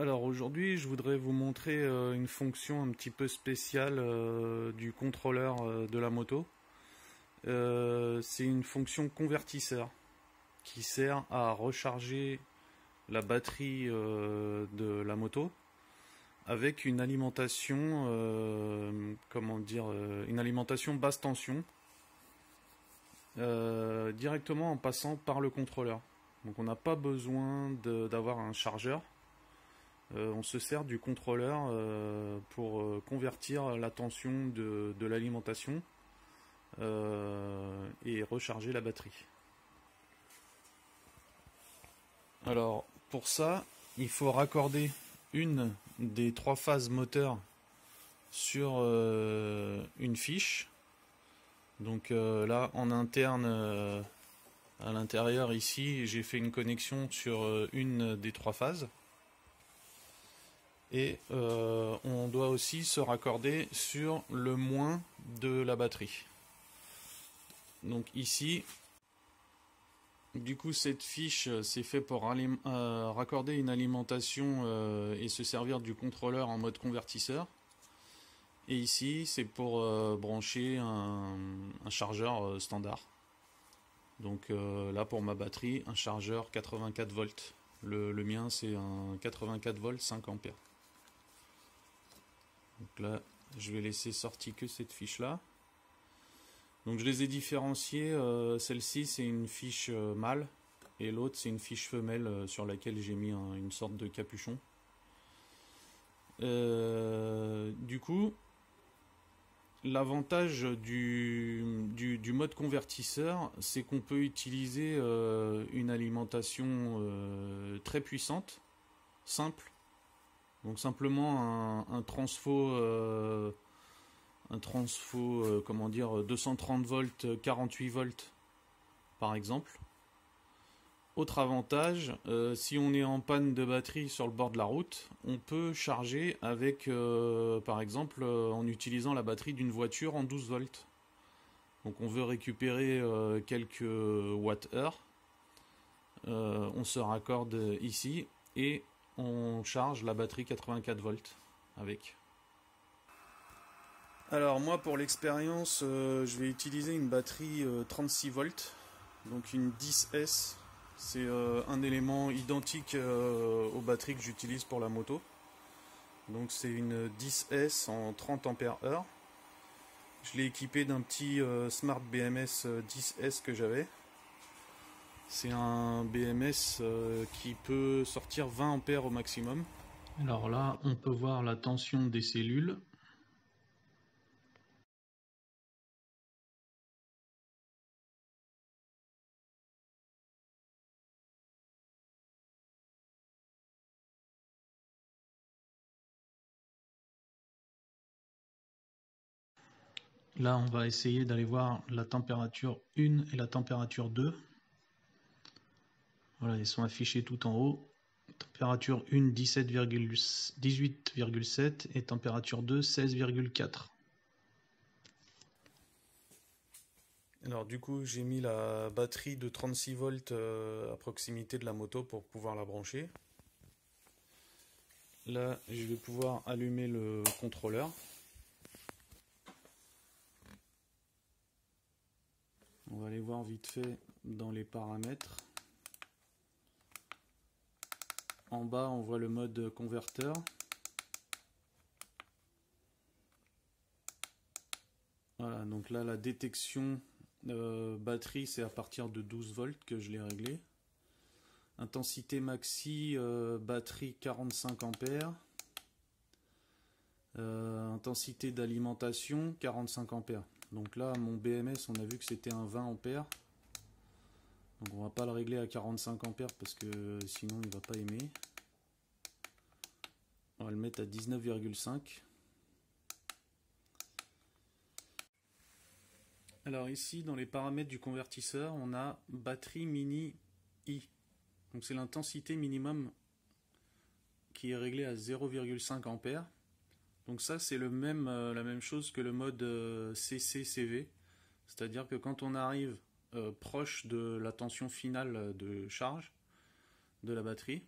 Alors aujourd'hui, je voudrais vous montrer une fonction un petit peu spéciale du contrôleur de la moto. C'est une fonction convertisseur qui sert à recharger la batterie de la moto avec une alimentation, une alimentation basse tension directement en passant par le contrôleur. Donc on n'a pas besoin d'avoir un chargeur. On se sert du contrôleur pour convertir la tension de l'alimentation et recharger la batterie. Alors pour ça, il faut raccorder une des trois phases moteurs sur une fiche. Donc là en interne à l'intérieur ici, j'ai fait une connexion sur une des trois phases. Et on doit aussi se raccorder sur le moins de la batterie. Donc ici, du coup cette fiche c'est fait pour raccorder une alimentation et se servir du contrôleur en mode convertisseur. Et ici c'est pour brancher un chargeur standard. Donc là pour ma batterie, un chargeur 84 volts. Le mien c'est un 84 volts 5 ampères. Donc là, je vais laisser sortir que cette fiche-là. Donc je les ai différenciées. Celle-ci, c'est une fiche mâle. Et l'autre, c'est une fiche femelle sur laquelle j'ai mis une sorte de capuchon. Du coup, l'avantage du mode convertisseur, c'est qu'on peut utiliser une alimentation très puissante, simple. Donc simplement un transfo 230 volts 48 volts par exemple. Autre avantage, si on est en panne de batterie sur le bord de la route, on peut charger avec par exemple en utilisant la batterie d'une voiture en 12 volts. Donc on veut récupérer quelques watts-heure, on se raccorde ici et on charge la batterie 84 volts avec. Alors moi pour l'expérience je vais utiliser une batterie 36 volts, donc une 10S. C'est un élément identique aux batteries que j'utilise pour la moto. Donc c'est une 10S en 30 ampères heure. Je l'ai équipé d'un petit Smart BMS 10S que j'avais. C'est un BMS qui peut sortir 20 ampères au maximum. Alors là, on peut voir la tension des cellules. Là, on va essayer d'aller voir la température 1 et la température 2. Voilà, ils sont affichés tout en haut. Température 1, 18,7 et température 2, 16,4. Alors du coup, j'ai mis la batterie de 36 volts à proximité de la moto pour pouvoir la brancher. Là, je vais pouvoir allumer le contrôleur. On va aller voir vite fait dans les paramètres. En bas, on voit le mode converteur. Voilà, donc là, la détection batterie, c'est à partir de 12 volts que je l'ai réglé. Intensité maxi, batterie 45 ampères. Intensité d'alimentation, 45 ampères. Donc là, mon BMS, on a vu que c'était un 20 ampères. Donc on va pas le régler à 45 ampères parce que sinon il va pas aimer. On va le mettre à 19,5. Alors ici, dans les paramètres du convertisseur, on a batterie mini I. Donc c'est l'intensité minimum qui est réglée à 0,5 ampères. Donc ça c'est la même chose que le mode CCCV. C'est-à-dire que quand on arrive proche de la tension finale de charge de la batterie,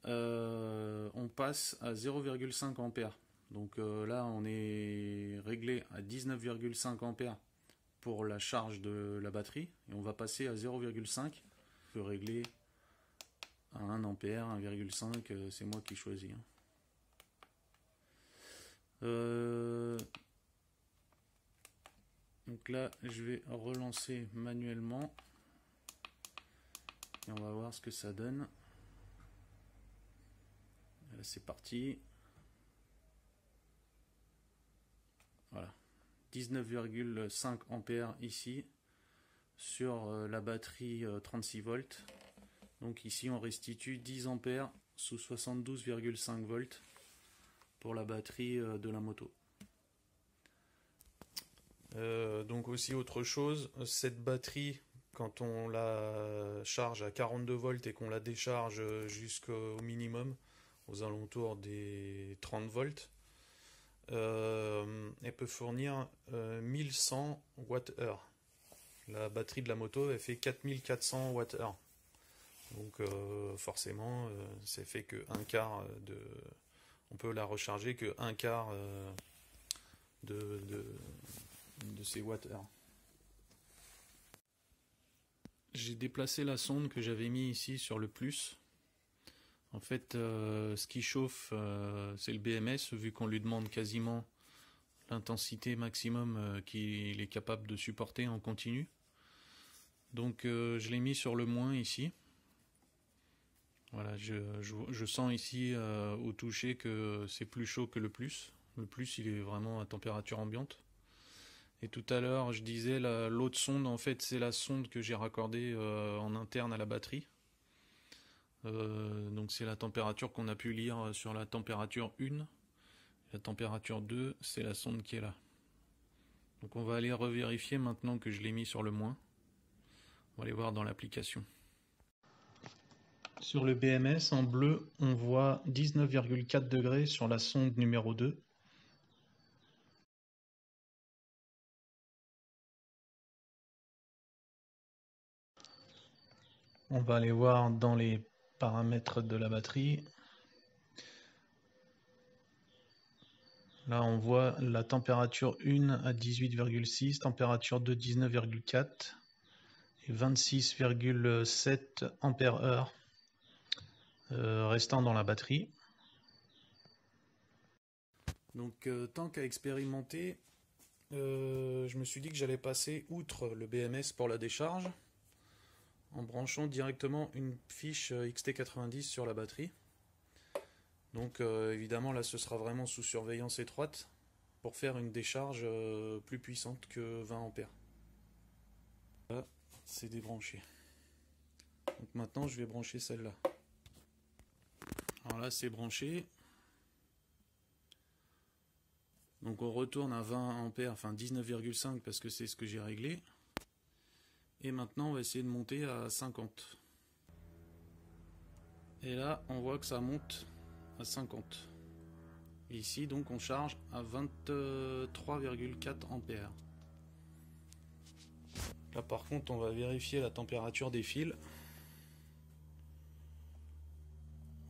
on passe à 0,5 ampères. Donc là, on est réglé à 19,5 ampères pour la charge de la batterie. Et on va passer à 0,5. Je peux régler à 1 ampère, 1,5, c'est moi qui choisis. Donc là, je vais relancer manuellement. Et on va voir ce que ça donne. Là, c'est parti. Voilà. 19,5 ampères ici sur la batterie 36 volts. Donc ici, on restitue 10 ampères sous 72,5 volts pour la batterie de la moto. Donc aussi autre chose, cette batterie, quand on la charge à 42 volts et qu'on la décharge jusqu'au minimum, aux alentours des 30 volts, elle peut fournir 1100 Wh. La batterie de la moto, elle fait 4400 Wh. Donc forcément, ça fait que un quart de... On peut la recharger que un quart de ces Wh. J'ai déplacé la sonde que j'avais mis ici sur le plus. En fait, ce qui chauffe, c'est le BMS, vu qu'on lui demande quasiment l'intensité maximum qu'il est capable de supporter en continu. Donc je l'ai mis sur le moins ici. Voilà, je sens ici au toucher que c'est plus chaud que le plus. Le plus, il est vraiment à température ambiante. Et tout à l'heure, je disais, l'autre sonde, en fait, c'est la sonde que j'ai raccordée en interne à la batterie. Donc c'est la température qu'on a pu lire sur la température 1. La température 2, c'est la sonde qui est là. Donc on va aller revérifier maintenant que je l'ai mis sur le moins. On va aller voir dans l'application. Sur le BMS, en bleu, on voit 19,4 degrés sur la sonde numéro 2. On va aller voir dans les paramètres de la batterie. Là, on voit la température 1 à 18,6, température 2 19,4 et 26,7 ampères-heure restant dans la batterie. Donc, tant qu'à expérimenter, je me suis dit que j'allais passer outre le BMS pour la décharge en branchant directement une fiche XT90 sur la batterie. Donc évidemment là ce sera vraiment sous surveillance étroite pour faire une décharge plus puissante que 20 ampères. Là c'est débranché. Donc maintenant je vais brancher celle-là. Alors là c'est branché. Donc on retourne à 20 ampères, enfin 19,5 parce que c'est ce que j'ai réglé. Et maintenant on va essayer de monter à 50. Et là on voit que ça monte à 50. Et ici donc on charge à 23,4 ampères. Là par contre on va vérifier la température des fils.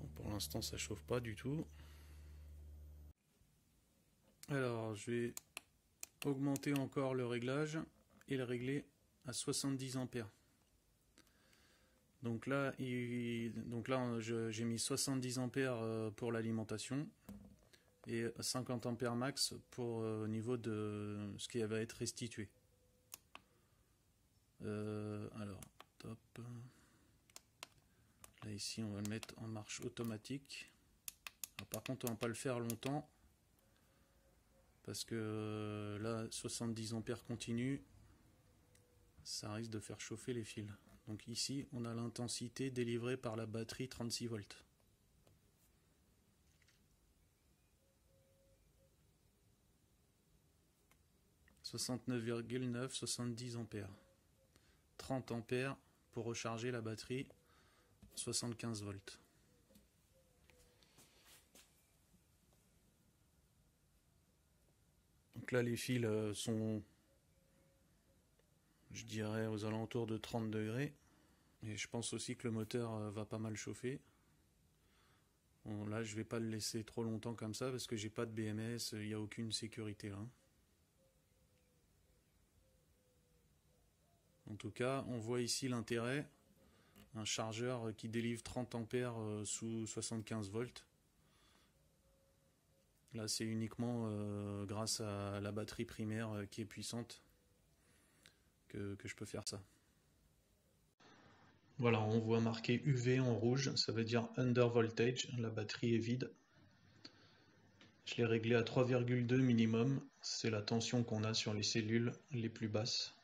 Bon, pour l'instant ça chauffe pas du tout. Alors je vais augmenter encore le réglage et le régler à 70 ampères. Donc là j'ai mis 70 ampères pour l'alimentation et 50 ampères max pour au niveau de ce qui va être restitué. Alors top. Là ici on va le mettre en marche automatique. Alors, par contre on va pas le faire longtemps parce que là 70 ampères continu, ça risque de faire chauffer les fils. Donc ici on a l'intensité délivrée par la batterie 36 volts. « 69,9, 70 ampères. 30 ampères pour recharger la batterie, 75 volts. Donc là les fils sont, je dirais, aux alentours de 30 degrés. Et je pense aussi que le moteur va pas mal chauffer. Bon, là, je vais pas le laisser trop longtemps comme ça parce que j'ai pas de BMS, il n'y a aucune sécurité là. En tout cas, on voit ici l'intérêt. Un chargeur qui délivre 30 ampères sous 75 volts. Là, c'est uniquement grâce à la batterie primaire qui est puissante que je peux faire ça. Voilà, on voit marqué UV en rouge, ça veut dire under voltage, la batterie est vide. Je l'ai réglé à 3,2 minimum, c'est la tension qu'on a sur les cellules les plus basses.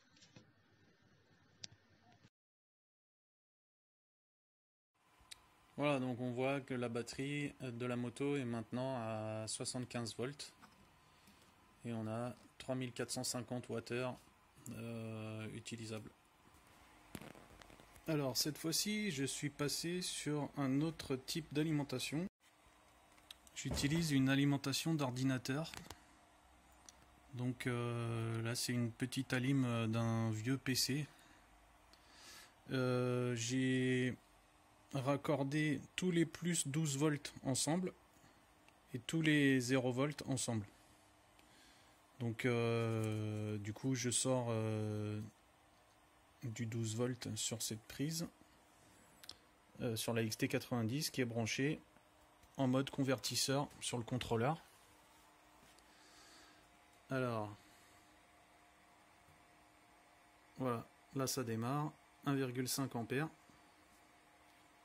Voilà, donc on voit que la batterie de la moto est maintenant à 75 volts. Et on a 3450 Wh utilisables. Alors cette fois-ci, je suis passé sur un autre type d'alimentation. J'utilise une alimentation d'ordinateur. Donc là, c'est une petite alim d'un vieux PC. J'ai raccordé tous les plus 12 volts ensemble et tous les 0 volts ensemble. Donc du coup, je sors du 12 volts sur cette prise, sur la XT90 qui est branchée en mode convertisseur sur le contrôleur. Alors, voilà, là ça démarre, 1,5 ampères.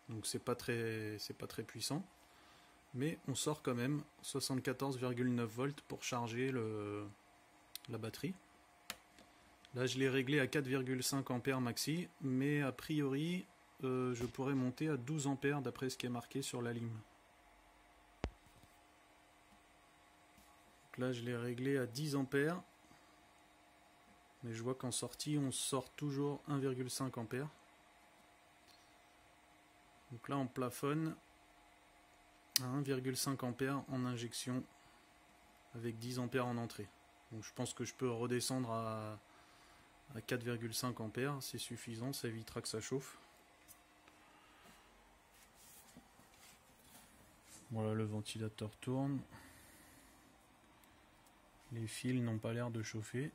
Donc c'est pas très puissant, mais on sort quand même 74,9 volts pour charger la batterie. Là je l'ai réglé à 4,5 ampères maxi, mais a priori je pourrais monter à 12 ampères d'après ce qui est marqué sur la ligne. Donc là je l'ai réglé à 10 ampères, mais je vois qu'en sortie on sort toujours 1,5 ampères. Donc là on plafonne à 1,5 ampères en injection avec 10 ampères en entrée. Donc je pense que je peux redescendre à 4,5 ampères, c'est suffisant, ça évitera que ça chauffe. Voilà, le ventilateur tourne. Les fils n'ont pas l'air de chauffer.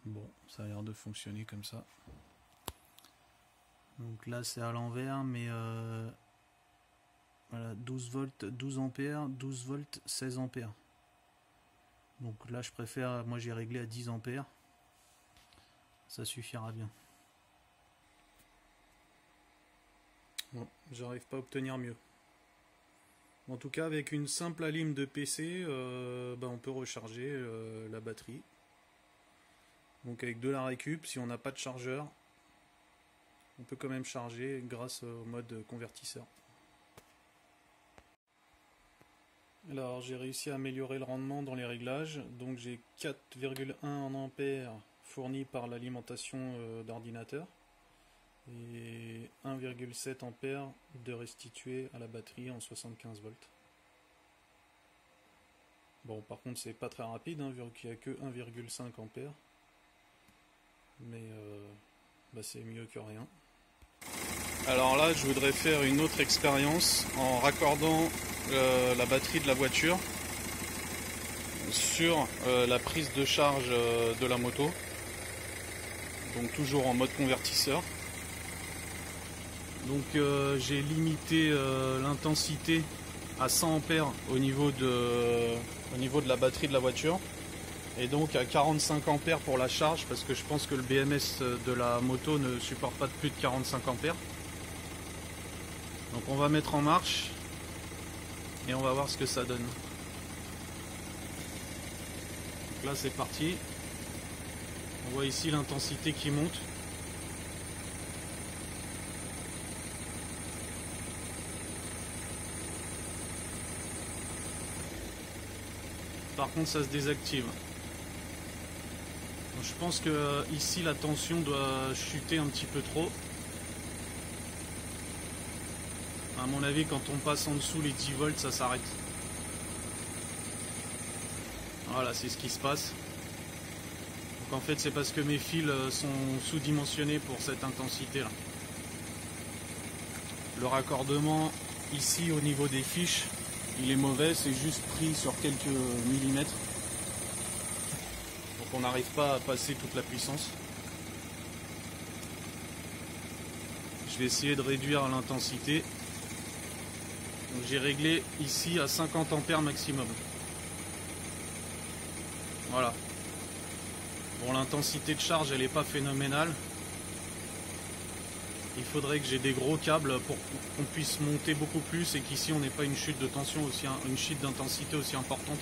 Bon, ça a l'air de fonctionner comme ça. Donc là c'est à l'envers, mais voilà, 12 volts, 12 ampères, 12 volts, 16 ampères. Donc là je préfère, moi j'ai réglé à 10 ampères. Ça suffira bien. Bon, j'arrive pas à obtenir mieux. En tout cas, avec une simple alim de PC, on peut recharger la batterie. Donc avec de la récup, si on n'a pas de chargeur, on peut quand même charger grâce au mode convertisseur. Alors j'ai réussi à améliorer le rendement dans les réglages. Donc j'ai 4,1 en ampères fournis par l'alimentation d'ordinateur et 1,7 ampères de restitué à la batterie en 75 volts. Bon, par contre c'est pas très rapide vu qu'il n'y a que 1,5 ampères. Mais c'est mieux que rien. Alors là je voudrais faire une autre expérience en raccordant la batterie de la voiture sur la prise de charge de la moto, donc toujours en mode convertisseur. Donc j'ai limité l'intensité à 100 ampères au niveau de la batterie de la voiture, et donc à 45 ampères pour la charge, parce que je pense que le BMS de la moto ne supporte pas de plus de 45 ampères. Donc on va mettre en marche et on va voir ce que ça donne. Donc là c'est parti. On voit ici l'intensité qui monte. Par contre ça se désactive. Donc, je pense que ici la tension doit chuter un petit peu trop. À mon avis, quand on passe en dessous les 10 volts, ça s'arrête. Voilà, c'est ce qui se passe. Donc Donc en fait c'est parce que mes fils sont sous-dimensionnés pour cette intensité là. Le raccordement ici au niveau des fiches, il est mauvais, c'est juste pris sur quelques millimètres. Donc on n'arrive pas à passer toute la puissance. Je vais essayer de réduire l'intensité. J'ai réglé ici à 50 ampères maximum. Voilà. Bon, l'intensité de charge elle n'est pas phénoménale. Il faudrait que j'ai des gros câbles pour qu'on puisse monter beaucoup plus et qu'ici on n'ait pas une chute de tension aussi, une chute d'intensité aussi importante.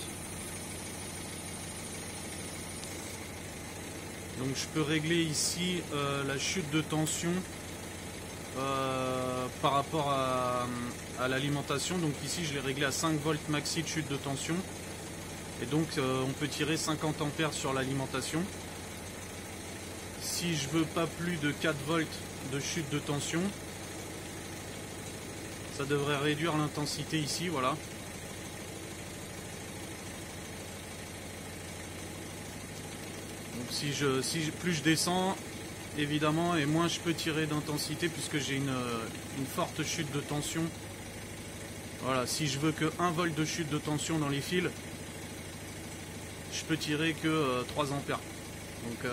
Donc je peux régler ici la chute de tension par rapport à l'alimentation. Donc ici je l'ai réglé à 5 volts maxi de chute de tension. Et donc on peut tirer 50 ampères sur l'alimentation. Si je veux pas plus de 4 volts de chute de tension, ça devrait réduire l'intensité ici, voilà. Donc plus je descends, évidemment, et moins je peux tirer d'intensité puisque j'ai une forte chute de tension. Voilà, si je veux que 1 volt de chute de tension dans les fils, je peux tirer que 3 ampères. Donc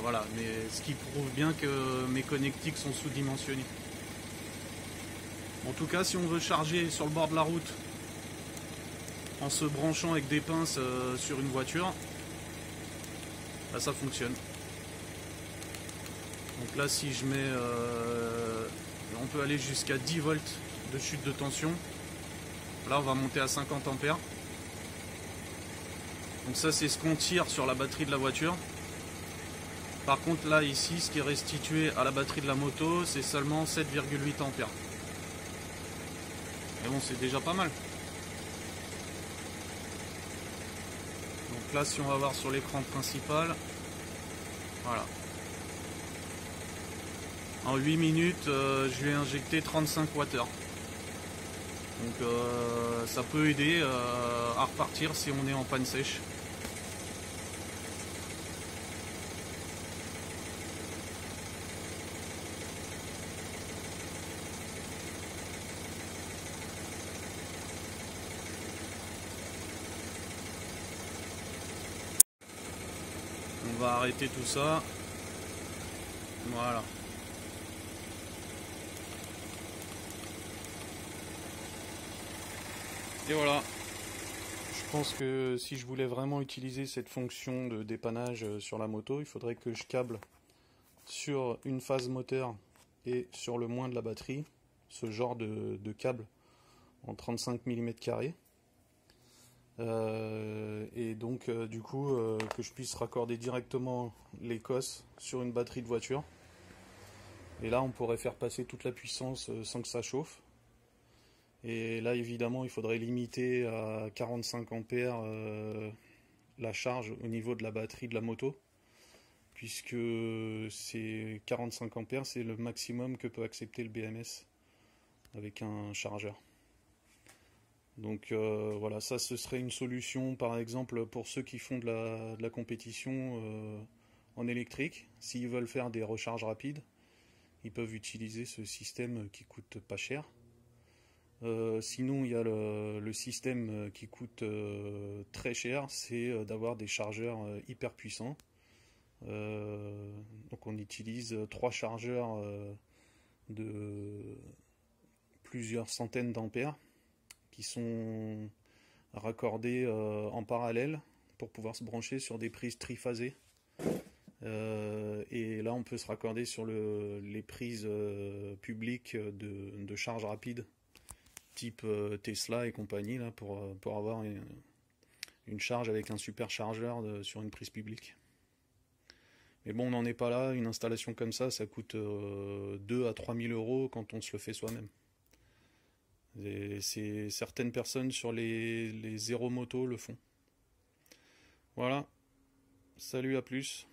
voilà, mais ce qui prouve bien que mes connectiques sont sous-dimensionnés. En tout cas, si on veut charger sur le bord de la route en se branchant avec des pinces sur une voiture, bah, ça fonctionne. Donc là, si je mets, on peut aller jusqu'à 10 volts de chute de tension. Là, on va monter à 50 ampères. Donc ça, c'est ce qu'on tire sur la batterie de la voiture. Par contre là ici ce qui est restitué à la batterie de la moto c'est seulement 7,8 ampères. Mais bon c'est déjà pas mal. Donc là si on va voir sur l'écran principal, voilà. En 8 minutes je lui ai injecté 35 Wh. Donc ça peut aider à repartir si on est en panne sèche. On va arrêter tout ça. Voilà. Et voilà. Je pense que si je voulais vraiment utiliser cette fonction de dépannage sur la moto, il faudrait que je câble sur une phase moteur et sur le moins de la batterie ce genre de câble en 35 mm². Et donc du coup que je puisse raccorder directement les COS sur une batterie de voiture, et là on pourrait faire passer toute la puissance sans que ça chauffe. Et là évidemment il faudrait limiter à 45 ampères la charge au niveau de la batterie de la moto, puisque c'est 45 ampères, c'est le maximum que peut accepter le BMS avec un chargeur. Donc voilà, ça ce serait une solution par exemple pour ceux qui font de la compétition en électrique. S'ils veulent faire des recharges rapides, ils peuvent utiliser ce système qui coûte pas cher. Sinon il y a le système qui coûte très cher, c'est d'avoir des chargeurs hyper puissants. Donc on utilise 3 chargeurs de plusieurs centaines d'ampères qui sont raccordés en parallèle pour pouvoir se brancher sur des prises triphasées. Et là on peut se raccorder sur les prises publiques de charge rapide type Tesla et compagnie là, pour avoir une charge avec un superchargeur sur une prise publique. Mais bon, on n'en est pas là. Une installation comme ça coûte 2 à 3 000 € quand on se le fait soi-même. Et certaines personnes sur les zéro moto le font. Voilà. Salut, à plus.